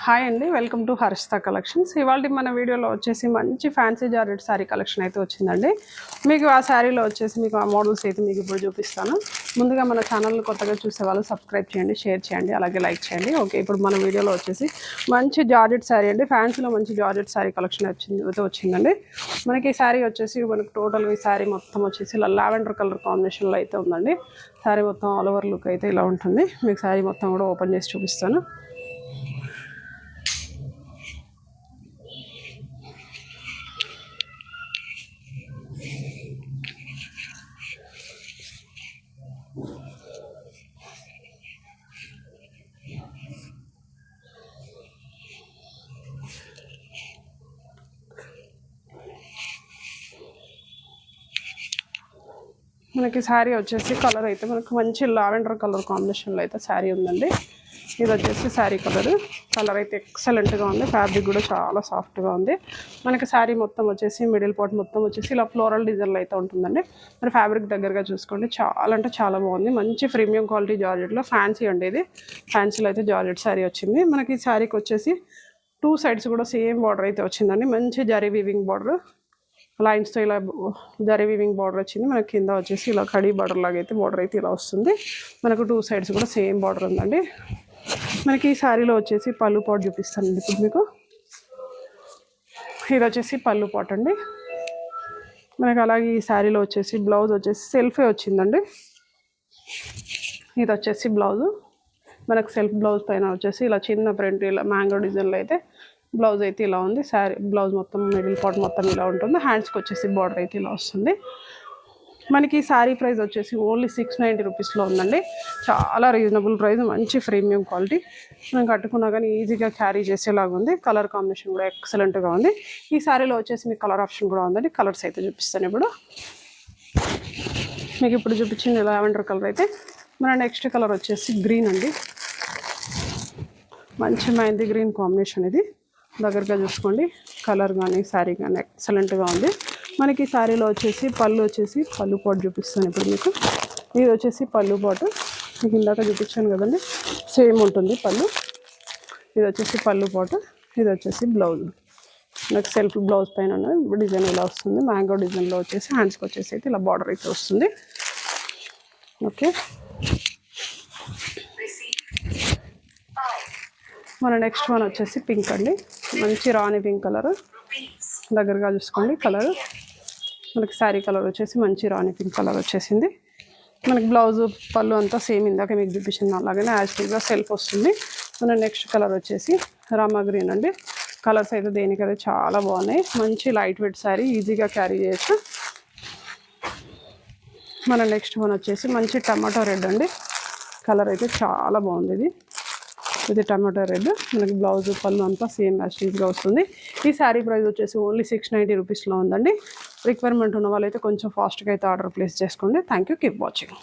Hi అండి, welcome to Harshita collections. ఇవాళ మన వీడియోలో వచ్చేసి మంచి ఫ్యాన్సీ జార్జెట్ శారీ కలెక్షన్ అయితే వచ్చిందండి. మీకు ఆ శారీలో వచ్చేసి మీకు ఆ మోడల్స్ అయితే మీకు ఇప్పుడు చూపిస్తాను. ముందుగా మన ఛానల్ని కొత్తగా చూసే వాళ్ళు సబ్స్క్రైబ్ చేయండి, షేర్ చేయండి, అలాగే లైక్ చేయండి. ఓకే, ఇప్పుడు మన వీడియోలో వచ్చేసి మంచి జార్జెట్ శారీ అండి, ఫ్యాన్సీలో మంచి జార్జెట్ శారీ కలెక్షన్ వచ్చిందండి. మనకి ఈ శారీ వచ్చేసి మనకు టోటల్గా ఈ శారీ మొత్తం వచ్చేసి ఇలా లావెండర్ కలర్ కాంబినేషన్లో అయితే ఉందండి. శారీ మొత్తం ఆల్ ఓవర్ లుక్ అయితే ఇలా ఉంటుంది. మీకు శారీ మొత్తం కూడా ఓపెన్ చేసి చూపిస్తాను. మనకి శారీ వచ్చేసి కలర్ అయితే మనకు మంచి లావెండర్ కలర్ కాంబినేషన్లో అయితే శారీ ఉందండి. ఇది వచ్చేసి శారీ కలర్ అయితే ఎక్సలెంట్గా ఉంది. ఫ్యాబ్రిక్ కూడా చాలా సాఫ్ట్గా ఉంది. మనకి శారీ మొత్తం వచ్చేసి మిడిల్ పార్ట్ మొత్తం వచ్చేసి ఇలా ఫ్లోరల్ డిజైన్లో అయితే ఉంటుందండి. మరి ఫ్యాబ్రిక్ దగ్గరగా చూసుకోండి, చాలా అంటే చాలా బాగుంది. మంచి ప్రీమియం క్వాలిటీ జార్జెట్లో ఫ్యాన్సీ అండి. ఇది ఫ్యాన్సీలో అయితే జార్జెట్ శారీ వచ్చింది. మనకి ఈ శారీకి వచ్చేసి 2 సైడ్స్ కూడా సేమ్ బార్డర్ అయితే వచ్చిందండి. మంచి జరీ వీవింగ్ బార్డర్, లైన్స్తో ఇలా జరీ వీవింగ్ బార్డర్ వచ్చింది. మనకి కింద వచ్చేసి ఇలా కడీ బార్డర్ లాగా అయితే బార్డర్ అయితే ఇలా వస్తుంది. మనకు 2 సైడ్స్ కూడా సేమ్ బార్డర్ ఉందండి. మనకి ఈ శారీలో వచ్చేసి పళ్ళు పాట్ చూపిస్తానండి ఇప్పుడు మీకు. ఇది వచ్చేసి పళ్ళు పాట్ అండి. మనకి అలాగే ఈ శారీలో వచ్చేసి బ్లౌజ్ వచ్చేసి సెల్ఫే వచ్చిందండి. ఇది వచ్చేసి బ్లౌజు, మనకు సెల్ఫ్ బ్లౌజ్ పైన వచ్చేసి ఇలా చిన్న ప్రింట్ ఇలా మ్యాంగో డిజైన్లో అయితే బ్లౌజ్ అయితే ఇలా ఉంది. శారీ బ్లౌజ్ మొత్తం మిడిల్ పార్ట్ మొత్తం ఇలా ఉంటుంది. హ్యాండ్స్కి వచ్చేసి బార్డర్ అయితే ఇలా వస్తుంది. మనకి శారీ ప్రైస్ వచ్చేసి ఓన్లీ 690 రూపీస్లో ఉందండి. చాలా రీజనబుల్ ప్రైస్, మంచి ప్రీమియం క్వాలిటీ. మనం కట్టుకున్నా కానీ ఈజీగా క్యారీ చేసేలాగా ఉంది. కలర్ కాంబినేషన్ కూడా ఎక్సలెంట్గా ఉంది. ఈ శారీలో వచ్చేసి మీకు కలర్ ఆప్షన్ కూడా ఉందండి. కలర్స్ అయితే చూపిస్తాను ఇప్పుడు. మీకు ఇప్పుడు చూపించింది లావెండర్ కలర్ అయితే మన నెక్స్ట్ కలర్ వచ్చేసి గ్రీన్ అండి. మంచి మెహందీ గ్రీన్ కాంబినేషన్. ఇది దగ్గరగా చూసుకోండి, కలర్ కానీ శారీ కానీ ఎక్సలెంట్గా ఉంది. మనకి శారీలో వచ్చేసి పళ్ళు పాటు చూపిస్తాను ఇప్పుడు మీకు. ఇది వచ్చేసి పళ్ళు పాటు మీకు ఇందాక చూపించాను కదండి, సేమ్ ఉంటుంది పళ్ళు. ఇది వచ్చేసి పళ్ళు పాటు, ఇది వచ్చేసి బ్లౌజ్. నాకు సెల్ఫ్ బ్లౌజ్ పైన డిజైన్ ఇలా వస్తుంది. మ్యాంగో డిజైన్లో వచ్చేసి హ్యాండ్స్కి వచ్చేసి అయితే ఇలా బార్డర్ అయితే వస్తుంది. ఓకే, మన నెక్స్ట్ వన్ వచ్చేసి పింక్ అండి. మంచి రాణి పింక్ కలర్, దగ్గరగా చూసుకోండి. కలర్ మనకి శారీ కలర్ వచ్చేసి మంచి రాణి పింక్ కలర్ వచ్చేసింది. మనకి బ్లౌజ్ పళ్ళు అంతా సేమ్ ఇందాక మీకు చూపించింది అలాగనే యాజ్టీగా సెల్ఫ్ వస్తుంది. మన నెక్స్ట్ కలర్ వచ్చేసి రామా గ్రీన్ అండి. కలర్స్ అయితే దేనికైతే చాలా బాగున్నాయి. మంచి లైట్ వెయిట్ శారీ, ఈజీగా క్యారీ చేయొచ్చు. మన నెక్స్ట్ వన్ వచ్చేసి మంచి టమాటో రెడ్ అండి. కలర్ అయితే చాలా బాగుంది. ఇది టమాటో రెడ్. మనకి బ్లౌజ్ పళ్ళు అంతా సేమ్ యాజ్టీగా వస్తుంది. ఈ శారీ ప్రైస్ వచ్చేసి ఓన్లీ 690 రూపీస్లో ఉందండి. రిక్వైర్మెంట్ ఉన్న వాళ్ళైతే కొంచెం ఫాస్ట్గా అయితే ఆర్డర్ ప్లేస్ చేసుకోండి. Thank you, keep watching.